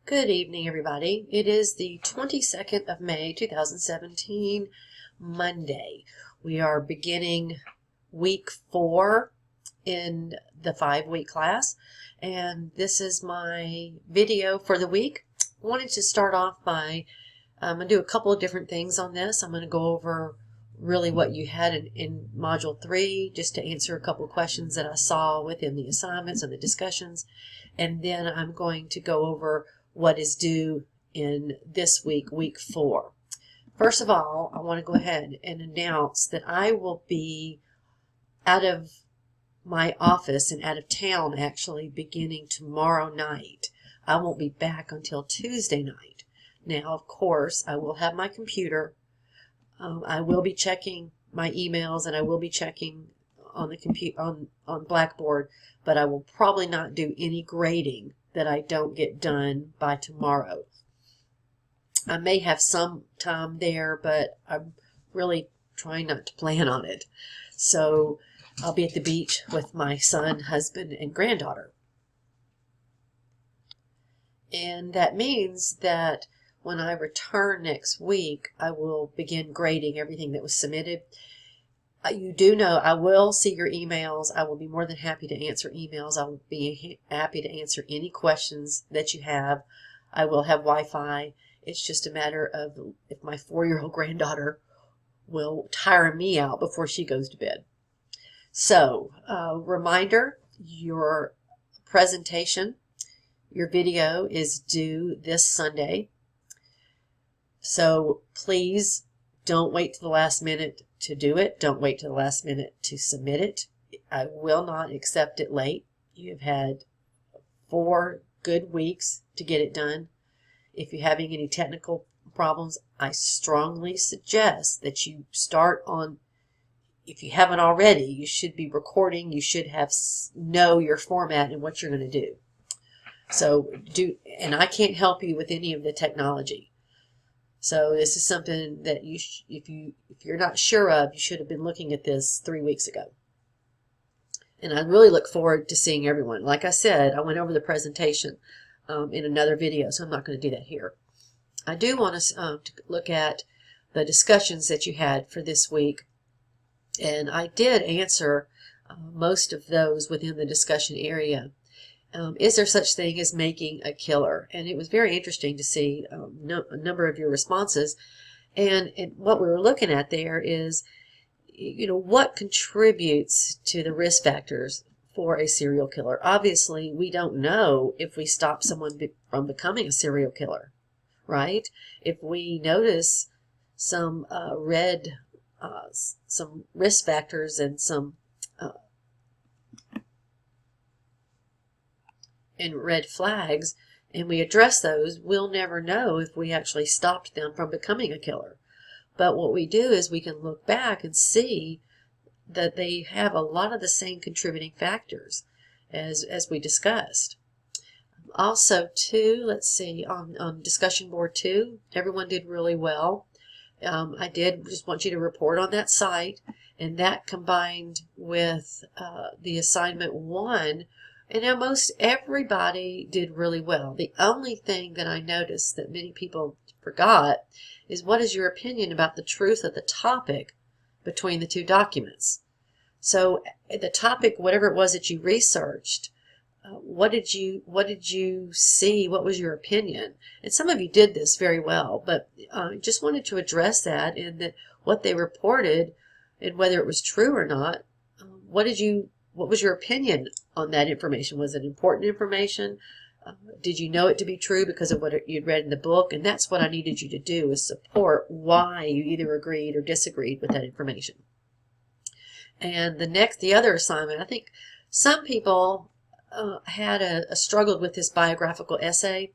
Good evening, everybody. It is the 22nd of May, 2017, Monday. We are beginning week 4 in the 5-week class, and this is my video for the week. I wanted to start off by, I'm going to do a couple of different things on this. I'm going to go over really what you had in Module 3, just to answer a couple of questions that I saw within the assignments and the discussions, and then I'm going to go over what is due in this week, week 4. First of all, I want to go ahead and announce that I will be out of my office and out of town actually beginning tomorrow night. I won't be back until Tuesday night. Now, of course, I will have my computer. I will be checking my emails and I will be checking on the on Blackboard, but I will probably not do any grading that I don't get done by tomorrow. I may have some time there, but I'm really trying not to plan on it. So I'll be at the beach with my son, husband, and granddaughter. And that means that when I return next week, I will begin grading everything that was submitted. You do know I will see your emails. I will be more than happy to answer emails. I will be happy to answer any questions that you have. I will have Wi-Fi. It's just a matter of if my 4-year-old granddaughter will tire me out before she goes to bed. So, reminder, your presentation, your video is due this Sunday. So please don't wait to the last minute to do it. Don't wait to the last minute to submit it. I will not accept it late. You have had 4 good weeks to get it done. If you're having any technical problems, I strongly suggest that you start on, if you haven't already, you should be recording. You should know your format and what you're going to do. So and I can't help you with any of the technology. So this is something that if you're not sure of, you should have been looking at this 3 weeks ago. And I really look forward to seeing everyone. Like I said, I went over the presentation in another video, so I'm not going to do that here. I do want us to look at the discussions that you had for this week, and I did answer most of those within the discussion area. Is there such thing as making a killer? And it was very interesting to see a number of your responses. And what we were looking at there is, what contributes to the risk factors for a serial killer? Obviously, we don't know if we stop someone from becoming a serial killer, right? If we notice some some risk factors and some red flags, and we address those, we'll never know if we actually stopped them from becoming a killer. But what we do is we can look back and see that they have a lot of the same contributing factors as we discussed. Also, too, let's see, on discussion board 2, everyone did really well. I did just want you to report on that site, and that combined with the assignment 1. And now most everybody did really well. The only thing that I noticed that many people forgot is, what is your opinion about the truth of the topic between the 2 documents? So the topic, whatever it was that you researched, what did you see? What was your opinion? And some of you did this very well, but just wanted to address that, and that what they reported and whether it was true or not. What was your opinion on that information? Was it important information? Did you know it to be true because of what you'd read in the book? And that's what I needed you to do, is support why you either agreed or disagreed with that information. And the other assignment, I think some people had struggled with this biographical essay,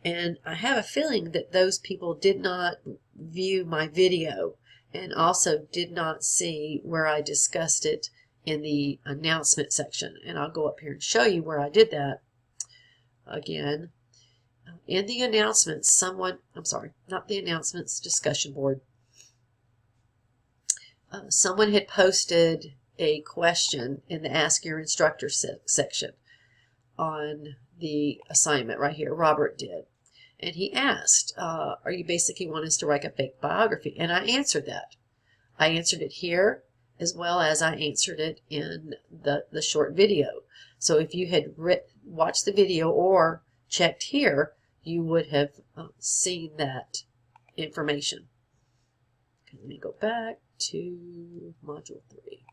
and I have a feeling that those people did not view my video and also did not see where I discussed it in the announcement section. And I'll go up here and show you where I did that again. In the announcements, not the announcements, discussion board, someone had posted a question in the Ask Your Instructor section on the assignment right here. Robert did. And he asked, are you basically wanting us to write a fake biography? And I answered that. I answered it here as well as I answered it in the short video. So if you had watched the video or checked here, you would have seen that information. Okay, let me go back to Module 3.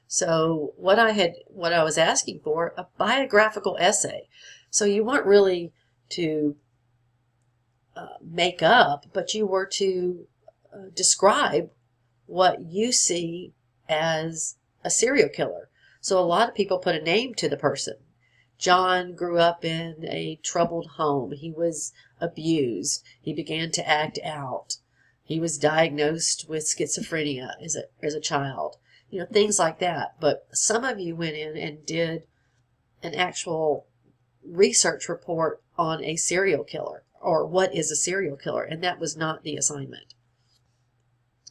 So what I was asking for, a biographical essay. So you weren't really to make up, but you were to describe what you see as a serial killer. So a lot of people put a name to the person. John grew up in a troubled home. He was abused. He began to act out. He was diagnosed with schizophrenia as a child. You know, things like that. But some of you went in and did an actual research report on a serial killer, or what is a serial killer, and that was not the assignment.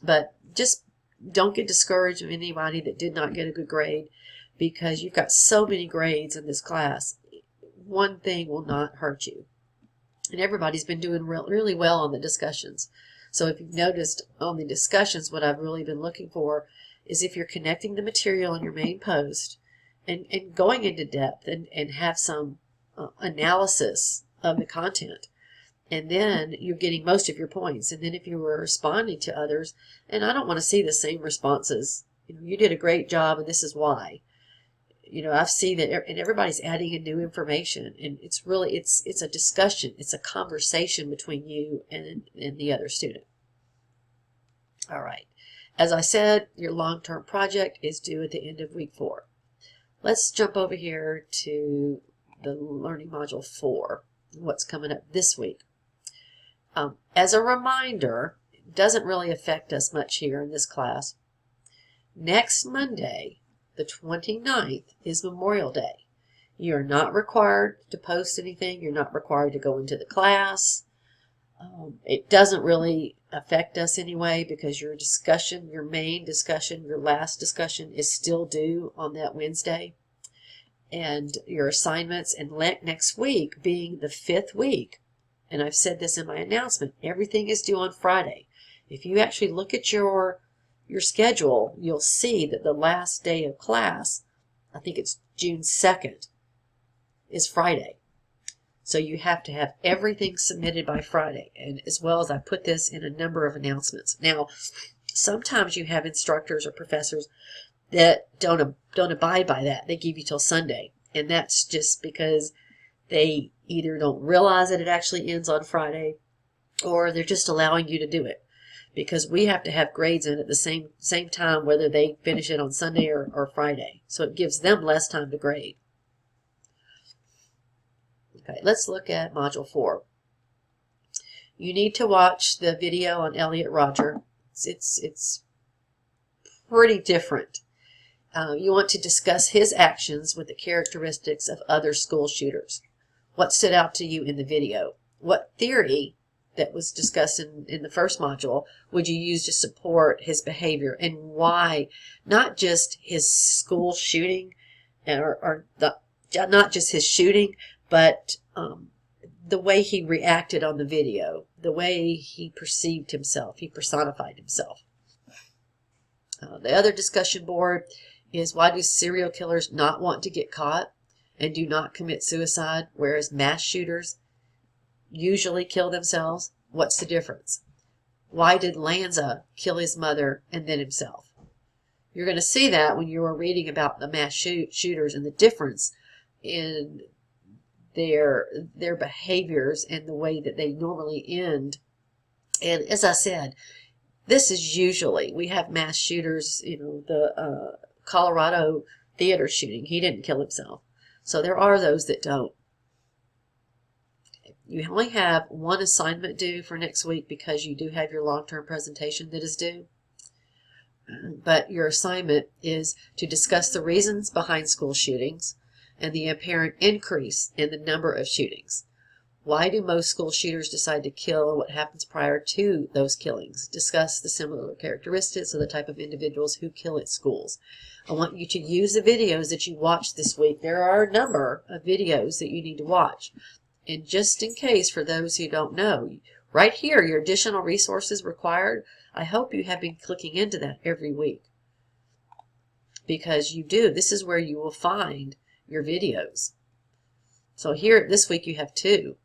But just don't get discouraged with anybody that did not get a good grade, because you've got so many grades in this class. One thing will not hurt you. And everybody's been doing really well on the discussions. So if you've noticed on the discussions, what I've really been looking for is if you're connecting the material in your main post and going into depth and have some analysis of the content. And then you're getting most of your points. And then if you were responding to others, and I don't want to see the same responses, you did a great job and this is why. I've seen that, and everybody's adding in new information, and it's really, it's a discussion, it's a conversation between you and the other student. All right. As I said, your long-term project is due at the end of week 4. Let's jump over here to the Learning Module 4, what's coming up this week. As a reminder, it doesn't really affect us much here in this class. Next Monday, the 29th, is Memorial Day. You're not required to post anything. You're not required to go into the class. It doesn't really affect us anyway, because your discussion, your main discussion, your last discussion is still due on that Wednesday. And your assignments, and next week being the 5th week, and I've said this in my announcement, everything is due on Friday. If you actually look at your schedule, you'll see that the last day of class, I think it's June 2nd, is Friday. So you have to have everything submitted by Friday, and as well as I put this in a number of announcements. Now, sometimes you have instructors or professors that don't abide by that. They give you till Sunday, and that's just because they either don't realize that it actually ends on Friday, or they're just allowing you to do it, because we have to have grades in at the same time, whether they finish it on Sunday or Friday. So it gives them less time to grade. Okay, let's look at Module 4. You need to watch the video on Elliot Rodger. It's pretty different. You want to discuss his actions with the characteristics of other school shooters. What stood out to you in the video? What theory that was discussed in the first module would you use to support his behavior, and why? Not just his school shooting, not just his shooting, but the way he reacted on the video, the way he perceived himself, he personified himself. The other discussion board is, why do serial killers not want to get caught and do not commit suicide, whereas mass shooters usually kill themselves? What's the difference? Why did Lanza kill his mother and then himself? You're going to see that when you are reading about the mass shooters and the difference in their behaviors and the way that they normally end. And as I said, this is usually, we have mass shooters, the Colorado theater shooting, he didn't kill himself. So there are those that don't. You only have one assignment due for next week, because you do have your long-term presentation that is due. But your assignment is to discuss the reasons behind school shootings and the apparent increase in the number of shootings. Why do most school shooters decide to kill, and what happens prior to those killings? Discuss the similar characteristics of the type of individuals who kill at schools. I want you to use the videos that you watched this week. There are a number of videos that you need to watch. And just in case, for those who don't know, right here, your additional resources required, I hope you have been clicking into that every week. Because you do. This is where you will find your videos. So here, this week, you have 2.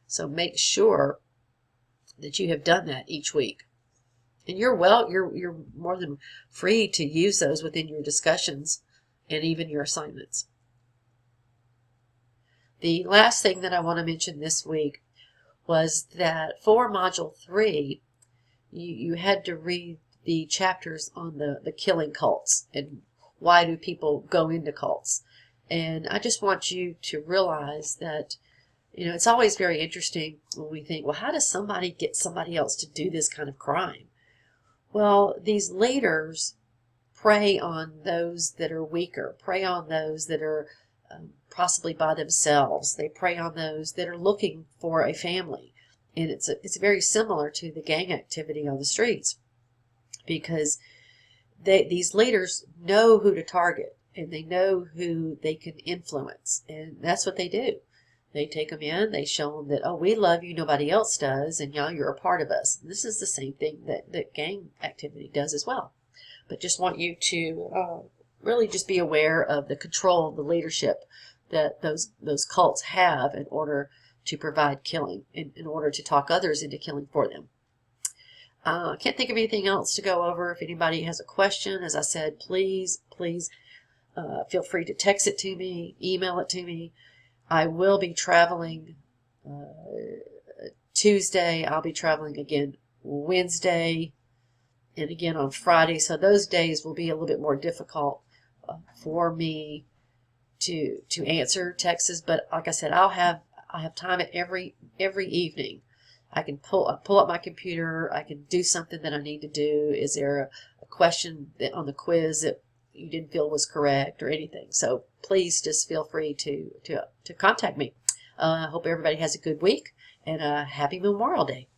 So make sure that you have done that each week. And you're more than free to use those within your discussions and even your assignments. The last thing that I want to mention this week was that for Module 3, you had to read the chapters on the killing cults and why do people go into cults. And I just want you to realize that, it's always very interesting when we think, well, how does somebody get somebody else to do this kind of crime? Well, these leaders prey on those that are weaker, prey on those that are possibly by themselves. They prey on those that are looking for a family. And it's very similar to the gang activity on the streets, because these leaders know who to target and they know who they can influence. And that's what they do. They take them in, they show them that, oh, we love you, nobody else does, and now you're a part of us. And this is the same thing that gang activity does as well. But just want you to really just be aware of the control, the leadership that those cults have in order to provide killing, in order to talk others into killing for them. I can't think of anything else to go over. If anybody has a question, as I said, please feel free to text it to me, email it to me. I will be traveling Tuesday. I'll be traveling again Wednesday and again on Friday. So those days will be a little bit more difficult for me to answer texts. But like I said, I have time at every evening. I can pull up my computer. I can do something that I need to do. Is there a question on the quiz that you didn't feel was correct or anything? So please just feel free to contact me. I hope everybody has a good week and a happy Memorial Day.